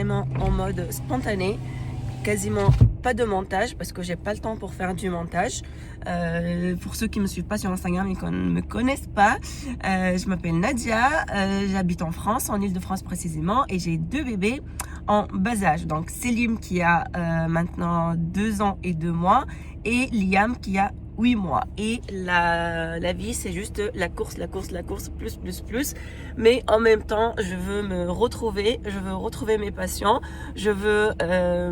vraiment en mode spontané, quasiment pas de montage parce que j'ai pas le temps pour faire du montage. Pour ceux qui me suivent pas sur Instagram et qui ne me connaissent pas, je m'appelle Nadia, j'habite en France, en Île-de-France précisément, et j'ai 2 bébés en bas âge. Donc Selim qui a maintenant 2 ans et 2 mois et Liam qui a 8 mois. Et la vie, c'est juste la course, plus. Mais en même temps, je veux me retrouver, je veux retrouver mes passions, je veux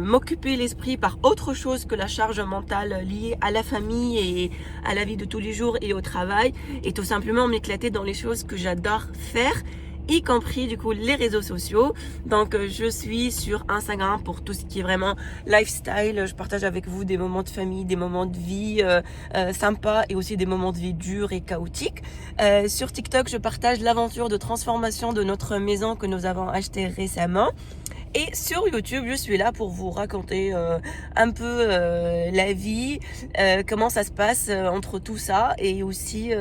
m'occuper l'esprit par autre chose que la charge mentale liée à la famille et à la vie de tous les jours et au travail, et tout simplement m'éclater dans les choses que j'adore faire, y compris du coup les réseaux sociaux. Donc je suis sur Instagram pour tout ce qui est vraiment lifestyle. Je partage avec vous des moments de famille, des moments de vie sympas et aussi des moments de vie durs et chaotiques. Sur TikTok, je partage l'aventure de transformation de notre maison que nous avons achetée récemment. Et sur YouTube, je suis là pour vous raconter un peu la vie, comment ça se passe entre tout ça, et aussi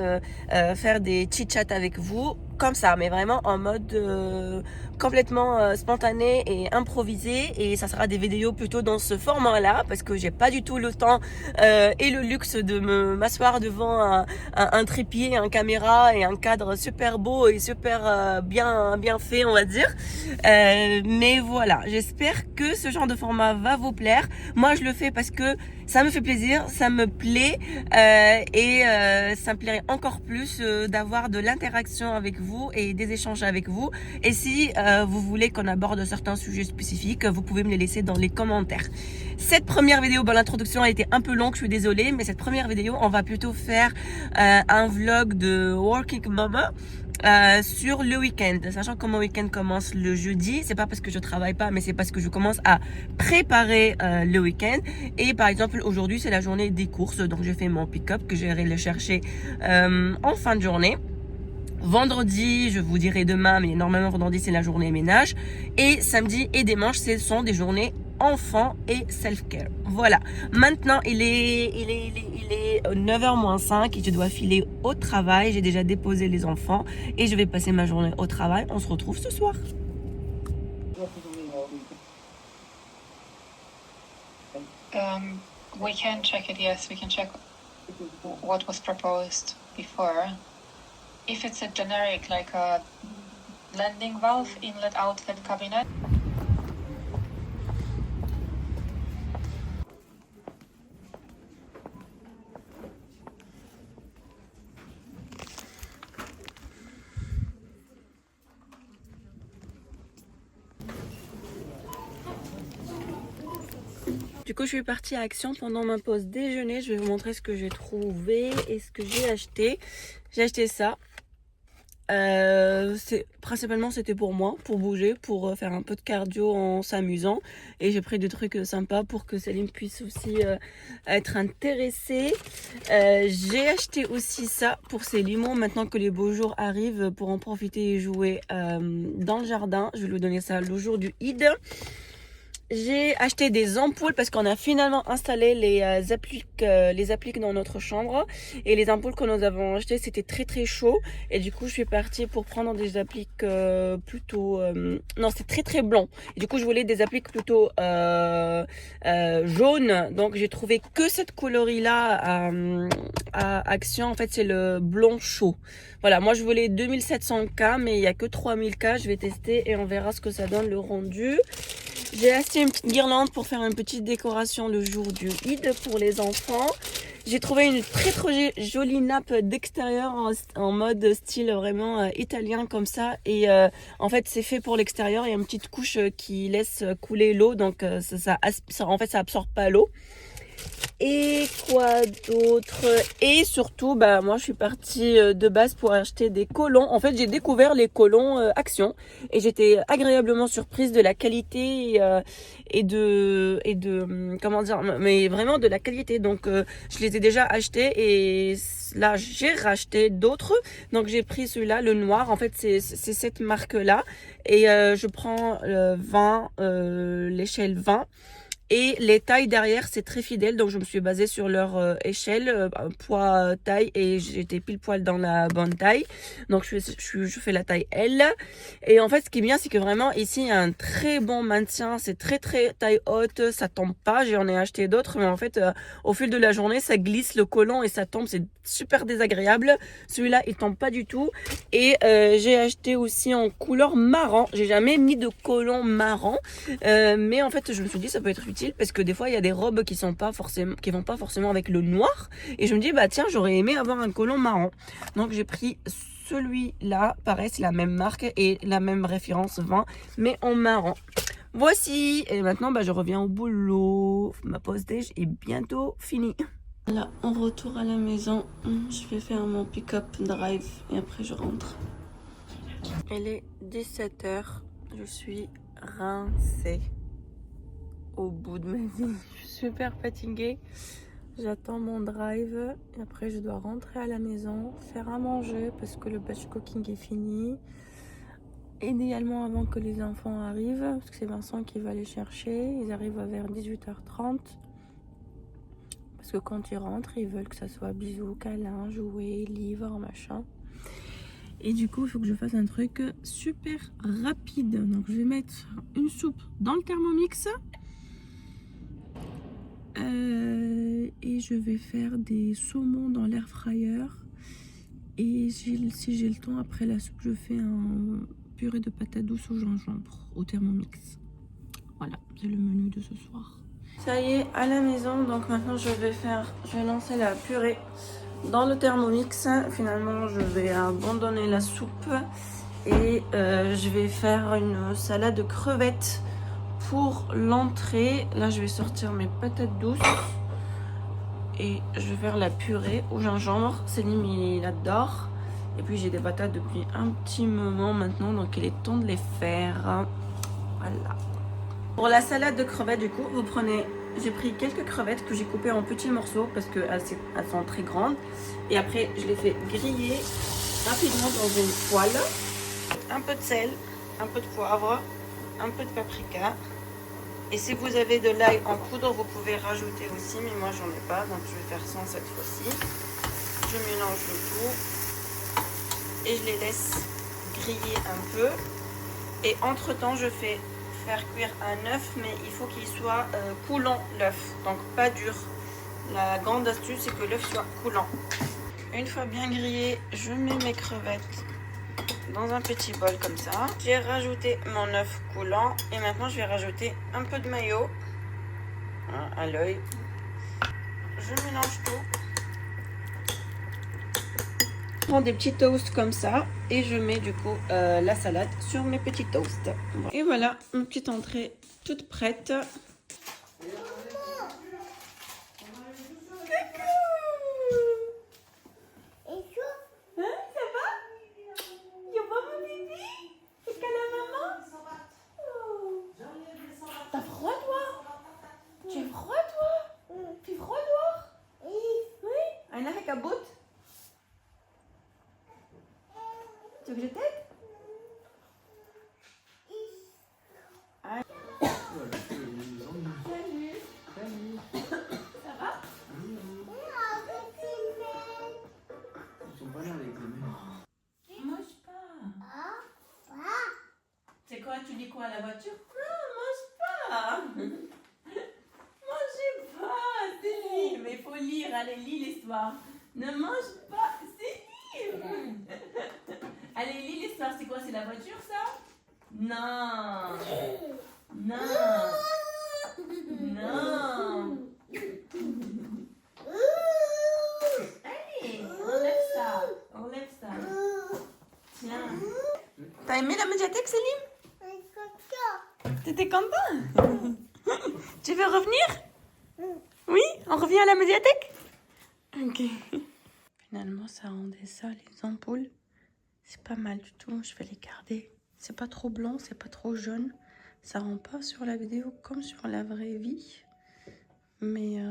faire des chit-chats avec vous comme ça, mais vraiment en mode complètement spontané et improvisé. Et ça sera des vidéos plutôt dans ce format-là parce que j'ai pas du tout le temps et le luxe de m'asseoir devant un trépied, un caméra et un cadre super beau et super bien fait, on va dire. Mais voilà, j'espère que ce genre de format va vous plaire. Moi, je le fais parce que ça me fait plaisir, ça me plaît et ça me plairait encore plus d'avoir de l'interaction avec vous et des échanges avec vous. Et si vous voulez qu'on aborde certains sujets spécifiques, vous pouvez me les laisser dans les commentaires. Cette première vidéo, l'introduction a été un peu longue, je suis désolée, mais cette première vidéo, on va plutôt faire un vlog de Working Mama. Sur le week-end, sachant que mon week-end commence le jeudi, c'est pas parce que je travaille pas, mais c'est parce que je commence à préparer le week-end. Et par exemple, aujourd'hui c'est la journée des courses, donc je fais mon pick-up que j'irai le chercher en fin de journée. Vendredi, je vous dirai demain, mais normalement vendredi c'est la journée ménage, et samedi et dimanche ce sont des journées enfants et self-care. Voilà. Maintenant, il est 9h moins 5 et je dois filer au travail. J'ai déjà déposé les enfants et je vais passer ma journée au travail. On se retrouve ce soir. We can check it, yes, we can check what was proposed before. If it's a generic, like a landing valve, inlet, outlet cabinet. Du coup, je suis partie à Action pendant ma pause déjeuner. Je vais vous montrer ce que j'ai trouvé et ce que j'ai acheté. J'ai acheté ça. Principalement c'était pour moi, pour bouger, pour faire un peu de cardio en s'amusant, et j'ai pris des trucs sympas pour que Salim puisse aussi être intéressé. J'ai acheté aussi ça pour ses limons maintenant que les beaux jours arrivent, pour en profiter et jouer dans le jardin. Je vais lui donner ça le jour du Eid. J'ai acheté des ampoules parce qu'on a finalement installé les appliques dans notre chambre, et les ampoules que nous avons achetées c'était très chaud, et du coup je suis partie pour prendre des appliques plutôt non, c'est très blanc, et du coup je voulais des appliques plutôt jaunes, donc j'ai trouvé que cette coloris là à Action. En fait c'est le blond chaud. Voilà, moi je voulais 2700K mais il y a que 3000K. Je vais tester et on verra ce que ça donne le rendu. J'ai acheté une petite guirlande pour faire une petite décoration le jour du Eid pour les enfants. J'ai trouvé une très jolie nappe d'extérieur en mode style vraiment italien comme ça. Et en fait c'est fait pour l'extérieur. Il y a une petite couche qui laisse couler l'eau, donc ça absorbe pas l'eau. Et quoi d'autre? Et surtout, moi je suis partie de base pour acheter des collants. En fait, j'ai découvert les collants Action et j'étais agréablement surprise de la qualité et de comment dire, mais vraiment de la qualité. Donc je les ai déjà achetés et là j'ai racheté d'autres. Donc j'ai pris celui-là, le noir. En fait, c'est cette marque-là, et je prends le 20, l'échelle 20. Et les tailles derrière, c'est très fidèle. Donc, je me suis basée sur leur échelle, poids, taille. Et j'étais pile poil dans la bonne taille. Donc, je fais la taille L. Et en fait, ce qui est bien, c'est que vraiment, ici, il y a un très bon maintien. C'est très, très taille haute. Ça tombe pas. J'en ai acheté d'autres. Mais en fait, au fil de la journée, ça glisse le collant et ça tombe. C'est super désagréable. Celui-là, il tombe pas du tout. Et j'ai acheté aussi en couleur marron. J'ai jamais mis de collant marron. Mais en fait, je me suis dit, ça peut être utile parce que des fois, il y a des robes qui vont pas forcément avec le noir. Et je me dis, bah tiens, j'aurais aimé avoir un collant marron. Donc, j'ai pris celui-là. Pareil, c'est la même marque et la même référence 20, mais en marron. Voici. Et maintenant, bah, je reviens au boulot. Ma pause déj est bientôt finie. Là, on retourne à la maison. Je vais faire mon pick-up drive et après je rentre. Il est 17h. Je suis rincée au bout de ma vie. Je suis super fatiguée. J'attends mon drive et après je dois rentrer à la maison, faire à manger parce que le batch cooking est fini. Idéalement avant que les enfants arrivent, parce que c'est Vincent qui va les chercher. Ils arrivent vers 18h30. Parce que quand ils rentrent, ils veulent que ça soit bisous, câlins, jouets, livres, machin. Et du coup, il faut que je fasse un truc super rapide. Donc, je vais mettre une soupe dans le Thermomix. Et je vais faire des saumons dans l'air fryer. Et si j'ai le temps, après la soupe, je fais un purée de patates douces au gingembre au Thermomix. Voilà, c'est le menu de ce soir. Ça y est, à la maison, donc maintenant je vais lancer la purée dans le Thermomix. Finalement, je vais abandonner la soupe et je vais faire une salade de crevettes pour l'entrée. Là, je vais sortir mes patates douces et je vais faire la purée au gingembre. Céline, il adore. Et puis, j'ai des patates depuis un petit moment maintenant, donc il est temps de les faire. Voilà. Pour la salade de crevettes, du coup, j'ai pris quelques crevettes que j'ai coupées en petits morceaux parce qu'elles sont très grandes. Et après, je les fais griller rapidement dans une poêle. Un peu de sel, un peu de poivre, un peu de paprika. Et si vous avez de l'ail en poudre, vous pouvez rajouter aussi, mais moi j'en ai pas, donc je vais faire sans cette fois-ci. Je mélange le tout et je les laisse griller un peu. Et entre-temps, je fais faire cuire un œuf, mais il faut qu'il soit coulant, l'œuf, donc pas dur. La grande astuce, c'est que l'œuf soit coulant. Une fois bien grillé, je mets mes crevettes dans un petit bol comme ça. J'ai rajouté mon œuf coulant et maintenant je vais rajouter un peu de mayo à l'œil. Je mélange tout. Je prends des petits toasts comme ça et je mets du coup la salade sur mes petits toasts. Et voilà, une petite entrée toute prête. T'as froid toi? Tu es froid toi? Tu es froid dehors? Oui. Aina fait cabot? Tu veux que je t'aide? Salut. Salut. Ça va? Ils sont pas là avec les mains. Mange pas. C'est quoi? Tu dis quoi à la voiture? Non, mange pas. Mangez pas, c'est libre. Mais il faut lire. Allez, lis l'histoire. Ne mange pas, c'est libre. Allez, lis l'histoire. C'est quoi? C'est la voiture, ça? Non. Non. Non. Allez, enlève ça. Enlève ça. Tiens. T'as aimé la médiathèque, Céline? T'étais content? Tu veux revenir? Oui? On revient à la médiathèque? Ok. Finalement, ça rendait ça, les ampoules. C'est pas mal du tout. Je vais les garder. C'est pas trop blanc, c'est pas trop jaune. Ça rend pas sur la vidéo comme sur la vraie vie. Mais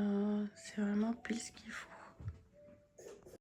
c'est vraiment pile ce qu'il faut.